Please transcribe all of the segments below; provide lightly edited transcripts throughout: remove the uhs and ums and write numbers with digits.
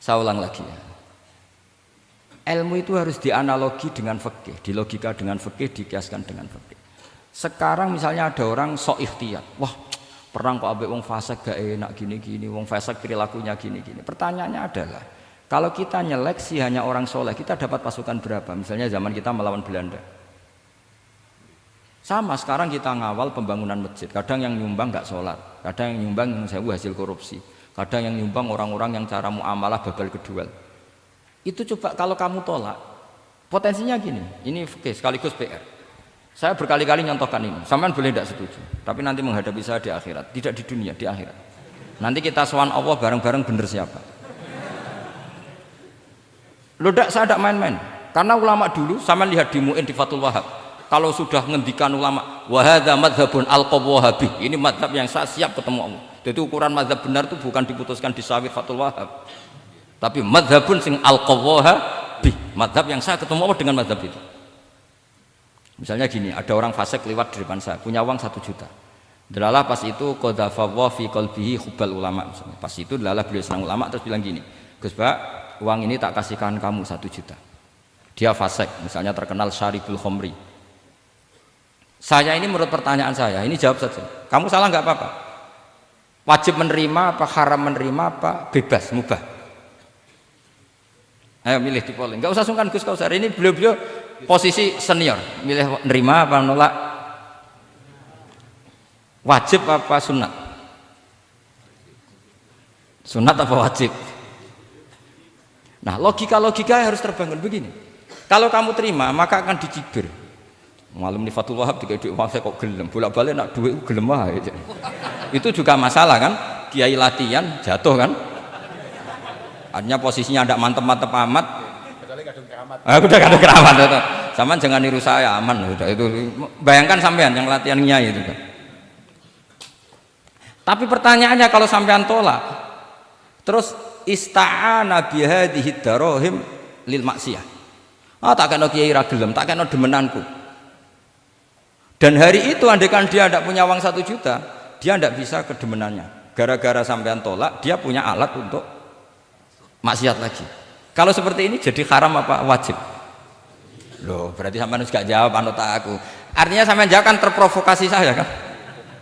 Saya ulang lagi ya. Ilmu itu harus dianalogi dengan fikih, dilogika dengan fikih, dikiaskan dengan fikih. Sekarang misalnya ada orang sok ikhtiyat, wah perang kok ambek wong fasik gak enak gini-gini, wong fasik perilakunya gini-gini. Pertanyaannya adalah, kalau kita nyeleksi hanya orang soleh, kita dapat pasukan berapa? Misalnya zaman kita melawan Belanda. Sama sekarang kita ngawal pembangunan masjid, kadang yang nyumbang gak sholat, kadang yang nyumbang yang sewu hasil korupsi, kadang yang nyumbang orang-orang yang cara muamalah babal kedua. Itu coba kalau kamu tolak, potensinya gini, ini fikih sekaligus PR. Saya berkali-kali nyontohkan ini, sampean boleh tidak setuju, tapi nanti menghadapi saya di akhirat, tidak di dunia, di akhirat. Nanti kita sowan Allah bareng-bareng bener siapa. Loh saya tidak main-main, karena ulama dulu, sampean lihat di Mu'in di Fathul Wahab, kalau sudah ngendikan ulama, wahadha madhabun al-qawwahabi, ini madhab yang saya siap ketemu Allah. Jadi ukuran madhab benar itu bukan diputuskan di Sawit Fathul Wahab, tapi madhabun sing al-qawwahabi, madhab yang saya ketemu Allah dengan madhab itu. Misalnya gini, ada orang fasik lewat di depan saya, punya uang 1 juta. Delalah pas itu qadhafallahu fi qalbihi hubbal ulama misalnya. Pas itu delalah beliau senang ulama terus bilang gini, Gus Pak, uang ini tak kasihkan kamu 1 juta. Dia fasik, misalnya terkenal syaribul khomri. Saya ini menurut pertanyaan saya, ini jawab saja. Kamu salah nggak apa-apa. Wajib menerima apa, haram menerima apa, bebas, mubah. Ayo milih di polling. Nggak usah sungkan Gus Kausar. Ini beliau-beliau posisi senior, milih nerima apa nolak, wajib apa sunat, sunat apa wajib. Nah logika harus terbangun begini, kalau kamu terima maka akan dicibir. Malam di Fathul Wahab tiga duit uang saya kok gelem, bolak-balik nak duit gelem aja. Itu juga masalah kan, kiai latihan jatuh kan, artinya posisinya tidak mantep-mantep amat. Udah kadang keramat itu. Sama jangan niru saya, aman udah itu. Bayangkan sampean yang latihan nyai itu kan. Tapi pertanyaannya kalau sampean tolak, terus ista'ana bihadhihi darahim lil maksiyah. Tak kena kiai ra gelem, tak kena demenanku. Dan hari itu andaikan dia tidak punya uang 1 juta, dia tidak bisa kedemenannya. Gara-gara sampean tolak, dia punya alat untuk maksiat lagi. Kalau seperti ini jadi haram apa wajib? Loh, berarti sampean harus gak jawab anut aku. Artinya sampean jawab kan terprovokasi saya kan?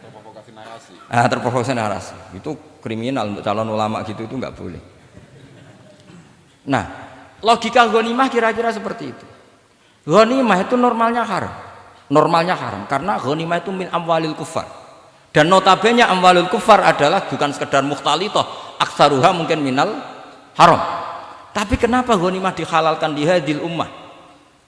Terprovokasi narasi. Terprovokasi narasi. Itu kriminal untuk calon ulama gitu, itu nggak boleh. Nah, logika ghanimah kira-kira seperti itu. Ghanimah itu normalnya haram. Normalnya haram karena ghanimah itu min amwalil kufar. Dan notabene amwalul kufar adalah bukan sekedar mukhtalithah, aksaruha mungkin minal haram. Tapi kenapa ghanimah dihalalkan di hadil ummah?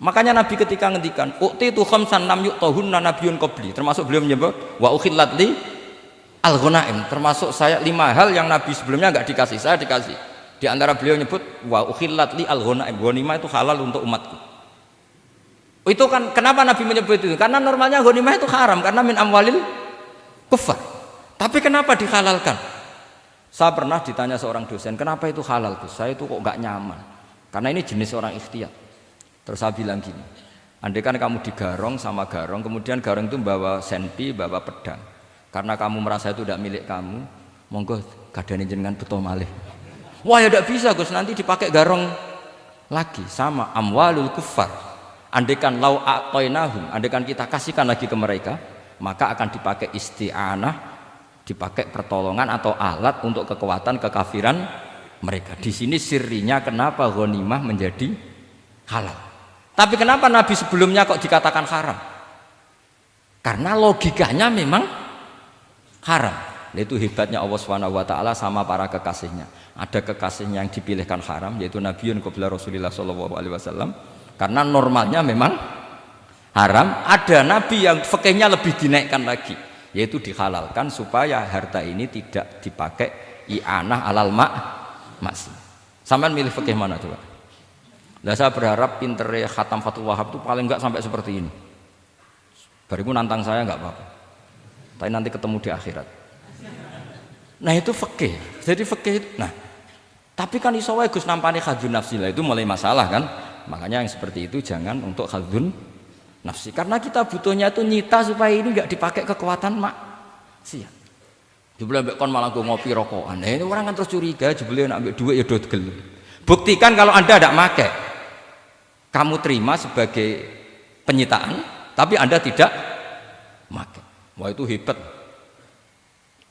Makanya Nabi ketika ngendikan uqtitu khamsan lam yu'tahunna nabiyyun qabli, termasuk beliau menyebut wa ukhillat li al-ghanaim, termasuk saya 5 hal yang Nabi sebelumnya enggak dikasih, saya dikasih. Di antara beliau nyebut wa ukhillat li al-ghanaim, ghanimah itu halal untuk umatku. Itu kan kenapa Nabi menyebut itu? Karena normalnya ghanimah itu haram karena min amwalil kufar. Tapi kenapa dihalalkan? Saya pernah ditanya seorang dosen, kenapa itu halal Gus? Saya itu kok gak nyaman, karena ini jenis orang ikhtiyat. Terus saya bilang gini, andai kan kamu digarong sama garong, kemudian garong itu bawa senpi, bawa pedang, karena kamu merasa itu tidak milik kamu, monggo gadani jenengan betul malih. Wah ya tidak bisa Gus, nanti dipakai garong lagi. Sama amwalul kufar, andai kan lau a'tainahum, andai kan kita kasihkan lagi ke mereka, maka akan dipakai isti'anah, dipakai pertolongan atau alat untuk kekuatan kekafiran mereka. Di sini sirinya kenapa ghanimah menjadi halal. Tapi kenapa Nabi sebelumnya kok dikatakan haram? Karena logikanya memang haram. Itu hebatnya Allah SWT sama para kekasihnya. Ada kekasihnya yang dipilihkan haram, yaitu Nabiun qabla Rasulullah SAW, karena normalnya memang haram. Ada Nabi yang fikihnya lebih dinaikkan lagi, yaitu dihalalkan supaya harta ini tidak dipakai i'anah alal maksi. Sampean milih fikih mana coba? Lah saya berharap pintere Khatam Fathul Wahab itu paling enggak sampai seperti ini. Bariku nantang saya enggak apa-apa. Tapi nanti ketemu di akhirat. Nah itu fikih. Jadi fikih itu. Nah, tapi kan iso wae Gus nampani khadzun nafsi lah, itu mulai masalah kan. Makanya yang seperti itu jangan untuk khadzun nafsi. Karena kita butuhnya itu nyita supaya ini enggak dipakai kekuatan maksiat. Jebule mbek kon malah go ngopi rokokan. Nah, ini orang kan terus curiga jebule nek mbek dhuwit ya do gelem. Buktikan kalau Anda tidak pakai, kamu terima sebagai penyitaan, tapi Anda tidak pakai. Wah itu hebat.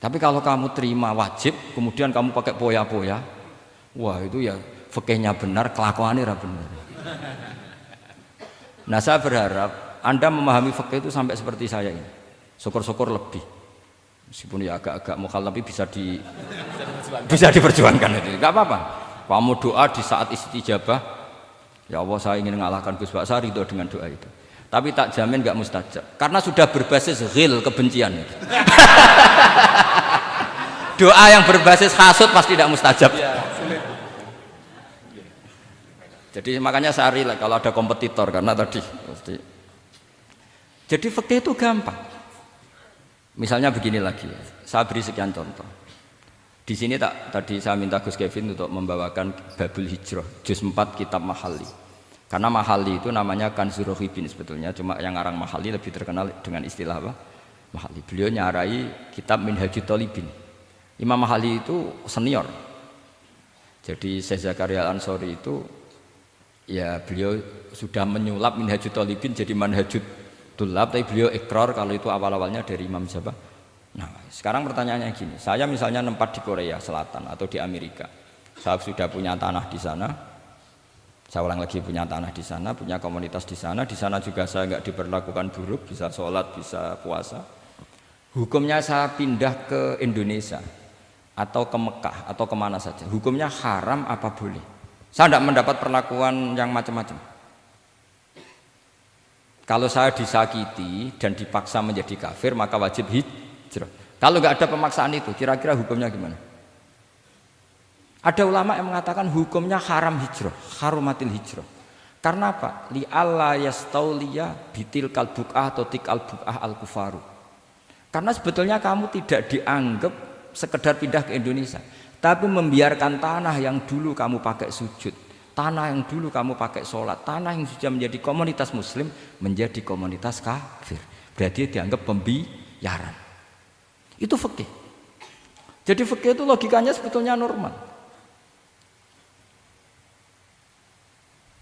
Tapi kalau kamu terima wajib, kemudian kamu pakai poya-poya, wah itu ya fikihnya benar, kelakuannya benar. Nah saya berharap Anda memahami fikih itu sampai seperti saya ini. Syukur-syukur lebih. Meskipun ya agak-agak mukhalaf tapi bisa diperjuangkan itu. Enggak apa-apa. Kamu doa di saat istijabah, ya Allah saya ingin mengalahkan Gus Baksar itu dengan doa itu. Tapi tak jamin enggak mustajab. Karena sudah berbasis ghil, kebencian. Doa yang berbasis hasud pasti tidak mustajab. Jadi makanya saya rela kalau ada kompetitor karena tadi pasti. Jadi fikih itu gampang. Misalnya begini lagi, saya beri sekian contoh. Di sini tadi saya minta Gus Kevin untuk membawakan Babul Hijrah, juz 4 kitab Mahali. Karena Mahali itu namanya Kanzur Rohibin sebetulnya, cuma yang ngarang Mahali lebih terkenal dengan istilah apa? Mahali. Beliau nyarai kitab Minhajut Thalibin. Imam Mahali itu senior. Jadi Syekh Zakaria Al-Ansori itu ya beliau sudah menyulap Minhajut Thalibin jadi Manhajut Tulab, tapi beliau ikrar kalau itu awal-awalnya dari Imam Jabah. Nah, sekarang pertanyaannya gini, saya misalnya nempat di Korea Selatan atau di Amerika, saya sudah punya tanah di sana, saya ulang lagi punya tanah di sana, punya komunitas di sana juga saya nggak diperlakukan buruk, bisa sholat, bisa puasa. Hukumnya saya pindah ke Indonesia atau ke Mekah atau kemana saja, hukumnya haram apa boleh? Saya tidak mendapat perlakuan yang macam-macam. Kalau saya disakiti dan dipaksa menjadi kafir, maka wajib hijrah. Kalau nggak ada pemaksaan itu, kira-kira hukumnya gimana? Ada ulama yang mengatakan hukumnya haram hijrah, harumatil hijrah. Karena apa? Li alla yastauliya bitil kalbukah atau tik albukah al kufaru. Karena sebetulnya kamu tidak dianggap sekedar pindah ke Indonesia, tapi membiarkan tanah yang dulu kamu pakai sujud, tanah yang dulu kamu pakai sholat, tanah yang sudah menjadi komunitas muslim menjadi komunitas kafir, berarti dianggap pembiaran. Itu fikih. Jadi fikih itu logikanya sebetulnya normal.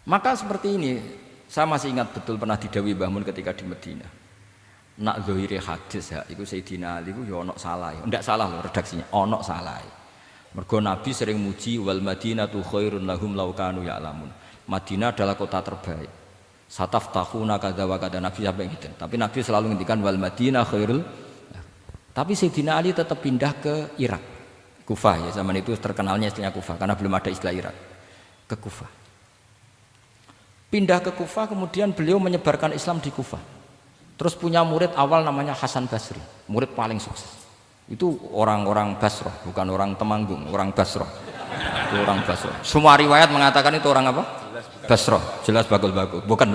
Maka seperti ini, saya masih ingat betul pernah didhawuhi Mbah Mun ketika di Madinah. Nak zahire hadis ya, iku Sayyidina Ali ku ya ono salah. Ndak salah loh redaksinya, ono salah. Mergo Nabi sering muji wal Madinatu khairun lahum law kanu ya'lamun. Madinah adalah kota terbaik. Sataftahuna kadza wa kadza, Nabi sampai gitu. Tapi Nabi selalu ngendikan wal Madinah khairul. Tapi Sayyidina Ali tetap pindah ke Irak. Kufah ya, zaman itu terkenalnya istilahnya Kufah karena belum ada istilah Irak. Ke Kufah. Pindah ke Kufah, kemudian beliau menyebarkan Islam di Kufah. Terus punya murid awal namanya Hasan Basri, murid paling sukses. Itu orang-orang Basrah, bukan orang Temanggung, orang Basrah. Itu orang Basrah. Semua riwayat mengatakan itu orang apa? Basrah, jelas bagul-bagul. Bukan.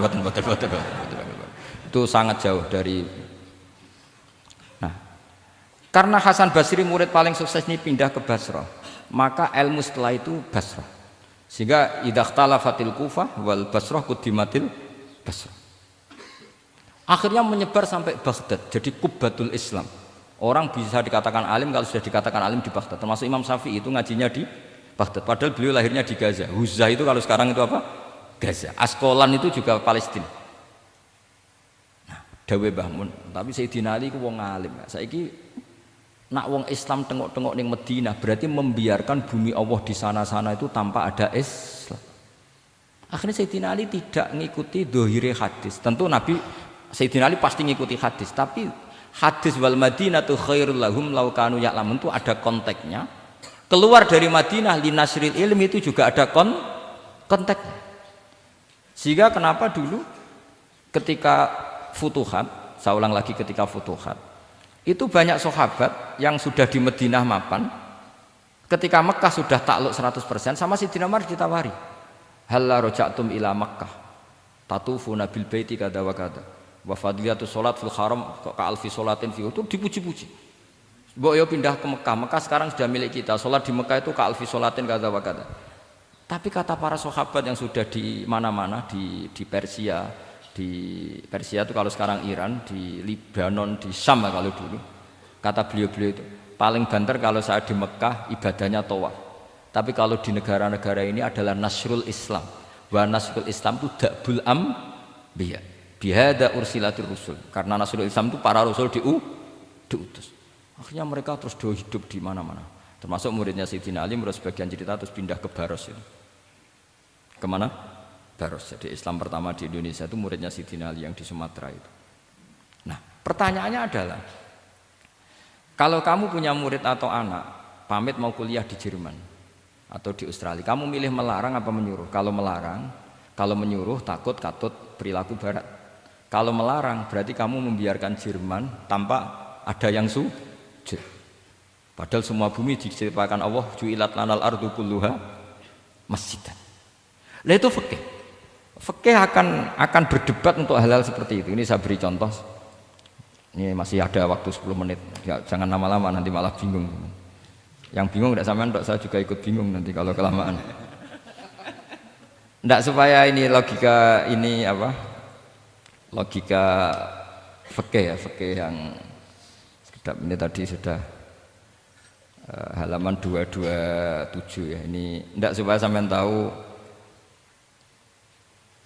Itu sangat jauh dari. Nah, karena Hasan Basri murid paling sukses ini pindah ke Basrah, maka ilmu setelah itu Basrah. Sehingga idakhtalafatil Kufah wal Basrah kudimatil Basrah. Akhirnya menyebar sampai Baghdad, jadi Qubbatul Islam. Orang bisa dikatakan alim kalau sudah dikatakan alim di Baghdad. Termasuk Imam Syafi'i itu ngajinya di Baghdad. Padahal beliau lahirnya di Gaza. Huzah itu kalau sekarang itu apa? Gaza. Askolan itu juga Palestina. Nah, dawe Mbah Mun. Tapi Sayyidina Ali itu wong alim. Saiki nak wong Islam tengok-tengok ning Madinah berarti membiarkan bumi Allah di sana-sana itu tanpa ada Islam. Akhirnya Sayyidina Ali tidak mengikuti dohire hadis. Tentu Nabi Sayyidina Ali pasti ngikuti hadis, tapi hadis wal Madinatu khairul lahum law kanu ya'lamun itu ada konteksnya. Keluar dari Madinah linasril ilmi itu juga ada konteksnya. Sehingga kenapa dulu ketika futuhat, saya ulang lagi ketika futuhat, itu banyak sahabat yang sudah di Madinah mapan, ketika Mekah sudah takluk 100%, sama Sayyidina Umar ditawari, halla raja'tum ila Makkah tatufuna bil baiti kada wa kada wa fadliyatus salat fil haram ka alfi salatin fi, itu dipuji-puji. Mbok yo pindah ke Mekah, Mekah sekarang sudah milik kita, salat di Mekah itu ka alfi salatin kada wa kada. Tapi kata para sahabat yang sudah di mana-mana, di Persia itu kalau sekarang Iran, di Lebanon, di Syam kalau dulu, kata beliau-beliau itu paling banter kalau saya di Mekah ibadahnya tawaf. Tapi kalau di negara-negara ini adalah nasrul Islam. Wa nasrul Islam itu da'bul biya. Bihada ursilatir rusul. Karena nasrul Islam itu para rasul diutus. Akhirnya mereka terus hidup di mana-mana. Termasuk muridnya Sayyidina Ali, menurut sebagian cerita terus pindah ke Baros itu. Kemana? Baros. Jadi Islam pertama di Indonesia itu muridnya Sayyidina Ali yang di Sumatera itu. Nah, pertanyaannya adalah, kalau kamu punya murid atau anak pamit mau kuliah di Jerman atau di Australia, kamu milih melarang apa menyuruh? Kalau melarang, kalau menyuruh takut katut perilaku barat. Kalau melarang berarti kamu membiarkan Jerman tanpa ada yang sujud. Padahal semua bumi diciptakan Allah, ju'ilat lanal ardu kulluha masjidan. Lah itu fikih. Fikih akan berdebat untuk hal-hal seperti itu. Ini saya beri contoh. Ini masih ada waktu 10 menit. Ya, jangan lama-lama nanti malah bingung. Yang bingung tidak sampean, saya juga ikut bingung nanti kalau kelamaan. Tidak, supaya ini logika ini apa? Logika fikih ya, fikih yang sedap ini tadi sudah halaman 227 ya. Ini tidak supaya sampean tahu,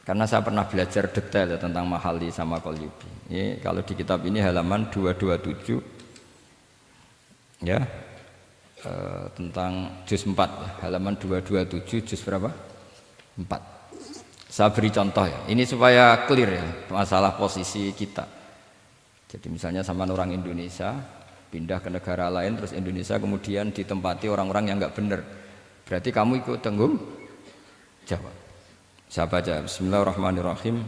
karena saya pernah belajar detail ya tentang Mahali sama Qalyubi. Ini kalau di kitab ini halaman 227 ya, tentang juz 4 ya, halaman 227 juz berapa? 4. Saya beri contoh ya, ini supaya clear ya masalah posisi kita. Jadi misalnya sama orang Indonesia pindah ke negara lain, terus Indonesia kemudian ditempati orang-orang yang nggak benar, berarti kamu ikut tanggung jawab. Saya baca, Bismillahirrahmanirrahim.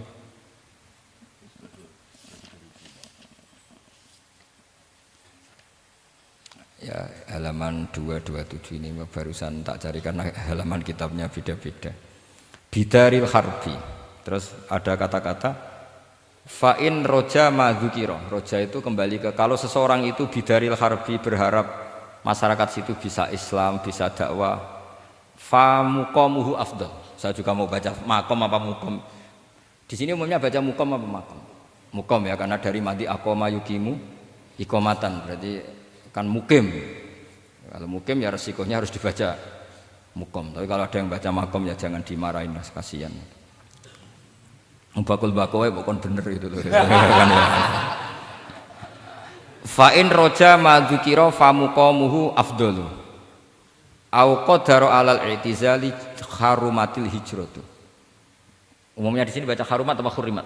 Ya, halaman 227 ini barusan tak cari karena halaman kitabnya beda-beda. Bidaril harbi. Terus ada kata-kata fa'in roja madzukiro. Roja itu kembali ke, kalau seseorang itu bidaril harbi berharap masyarakat situ bisa Islam, bisa dakwah, fa muqamuhu afdal. Saya juga mau baca makom apa mukom. Di sini umumnya baca mukom apa makom. Mukom ya, karena dari madi akoma yukimu ikomatan, berarti kan mukim. Kalau mukim ya resikonya harus dibaca mukom. Tapi kalau ada yang baca makom ya jangan dimarahin, kasihan. Bakul bakowe bukan bener itu loh. Fa'in roja madzukiro famuqamuhu afdalu. Au qadara alal i'tizali harumatil hijratu. Umumnya di sini baca harumat atau hurimat?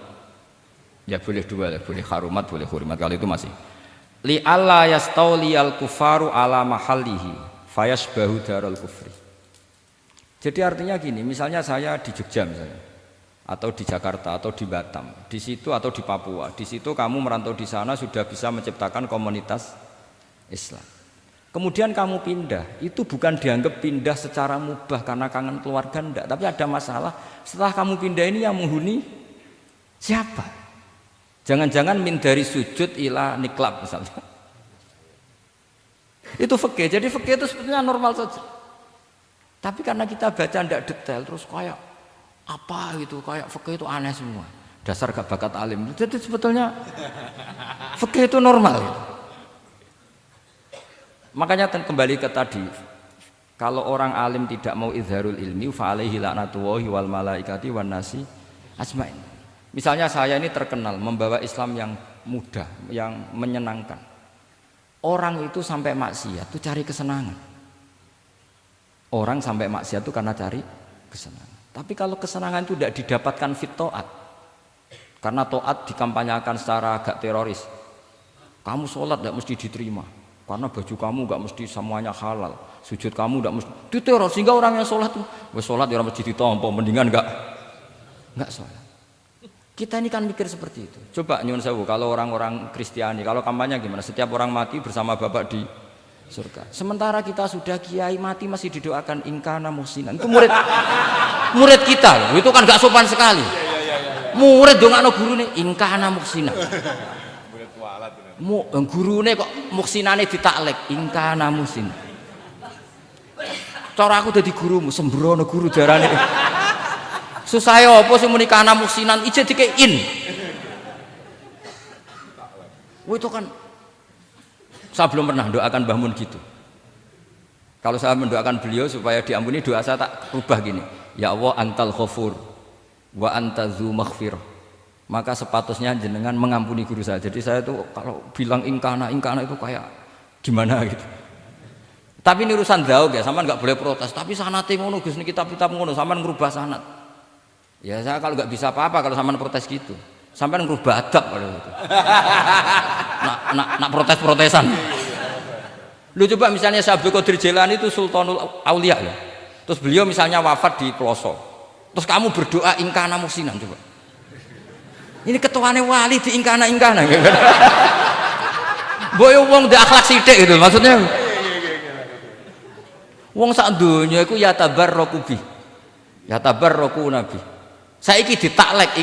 Ya boleh dua, boleh harumat, boleh hurimat. Kalau itu masih. Li alla yastauliyal kufaru ala mahallihi fayasbahu darul kufri. Jadi artinya gini, misalnya saya di Jogja misalnya, atau di Jakarta atau di Batam, di situ atau di Papua, di situ kamu merantau di sana sudah bisa menciptakan komunitas Islam. Kemudian kamu pindah, itu bukan dianggap pindah secara mubah karena kangen keluarga, enggak, tapi ada masalah. Setelah kamu pindah ini yang menghuni siapa? Jangan-jangan min dari sujud ila niklab misalnya. Itu fikih. Jadi fikih itu sebetulnya normal saja. Tapi karena kita baca tidak detail, terus kayak apa gitu, kayak fikih itu aneh semua. Dasar gak bakat alim. Jadi sebetulnya fikih itu normal gitu. Makanya kembali ke tadi, kalau orang alim tidak mau izharul ilmi fa alaihi laknatullahi wal malaikati wan nasi ajmain. Misalnya saya ini terkenal membawa Islam yang mudah, yang menyenangkan. Orang itu sampai maksiat itu cari kesenangan. Orang sampai maksiat itu karena cari kesenangan. Tapi kalau kesenangan itu tidak didapatkan fit to'at, karena to'at dikampanyakan secara agak teroris. Kamu sholat tidak mesti diterima, karena baju kamu nggak mesti semuanya halal, sujud kamu nggak mesti diteror, sehingga orang yang sholat tuh, sholat ya orang mesti ditompo, mendingan nggak sholat. Kita ini kan mikir seperti itu. Coba nyuwun sewu, kalau orang-orang Kristiani, kalau kampanye gimana? Setiap orang mati bersama Bapak di surga. Sementara kita sudah kiai mati masih didoakan ingkana muhsinan. Itu murid kita loh. Itu kan gak sopan sekali. Murid dongakno gurune ingkana muhsinan. Gurune kok muhsinane ditaklek ingkana muhsinan. Cara aku dadi gurumu sembrono guru darane. Susah ya apa sih muni kana muhsinan ije dikein. Itu kan saya belum pernah doakan Mbah Mun gitu. Kalau saya mendoakan beliau supaya diampuni, doa saya tak rubah gini. Ya Allah antal ghafur wa anta dzu maghfirah. Maka sepatutnya jenengan mengampuni guru saya. Jadi saya itu kalau bilang ingkana itu kayak gimana gitu. Tapi ini urusan zauk ya, sampean nggak boleh protes. Tapi sanate ngono Gus, niki kitab ngono, sampean ngerubah sanad. Ya saya kalau nggak bisa apa-apa kalau sampean protes gitu. Sampean ngerubah adab kalau gitu. Nak protes-protesan. Lu coba misalnya Syekh Abdul Qadir Jailani itu Sultanul Aulia ya. Terus beliau misalnya wafat di pelosok. Terus kamu berdoa ingkana musinan coba. Ini ketuane wali di ingkana gitu. Boyo wong ndek akhlak sithik gitu maksudnya. Wong sak donya iku ya tabarraku bi. Ya tabarraku nabi. Saiki ditaklek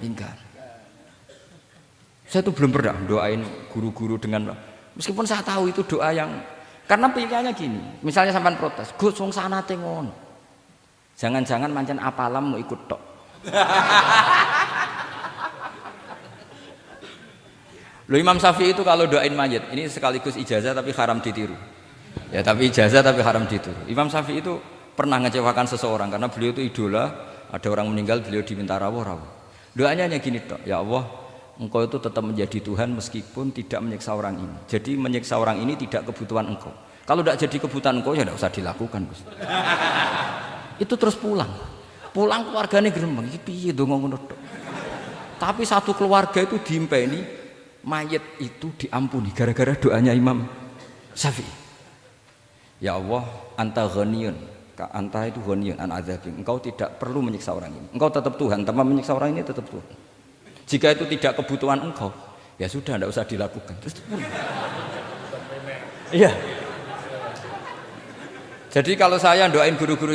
ingkar. Saya tuh belum pernah doain guru-guru dengan, meskipun saya tahu itu doa yang, karena pilihannya gini, misalnya sampean protes, Gus wong sanate ngono. Jangan-jangan mancen apalam mau ikut tok. Loh Imam Syafi'i itu kalau doain mayit, ini sekaligus ijazah tapi haram ditiru. Ya tapi ijazah tapi haram ditiru. Imam Syafi'i itu pernah ngecewakan seseorang karena beliau itu idola, ada orang meninggal beliau diminta rawuh-rawuh. Doanya hanya gini tok, ya Allah, Engkau itu tetap menjadi Tuhan meskipun tidak menyiksa orang ini. Jadi menyiksa orang ini tidak kebutuhan Engkau. Kalau tidak jadi kebutuhan Engkau ya tidak usah dilakukan, Gus. Itu terus pulang keluarganya gremeng, iki piye donga ngono tok. Tapi satu keluarga itu diimpeni mayit itu diampuni gara-gara doanya Imam Syafi'i. Ya Allah, anta ghaniyun, anta itu ghaniyun an adzabin. Engkau tidak perlu menyiksa orang ini. Engkau tetap Tuhan, tanpa menyiksa orang ini tetap Tuhan. Jika itu tidak kebutuhan engkau, ya sudah tidak usah dilakukan. Terus iya. Jadi kalau saya doain guru-guru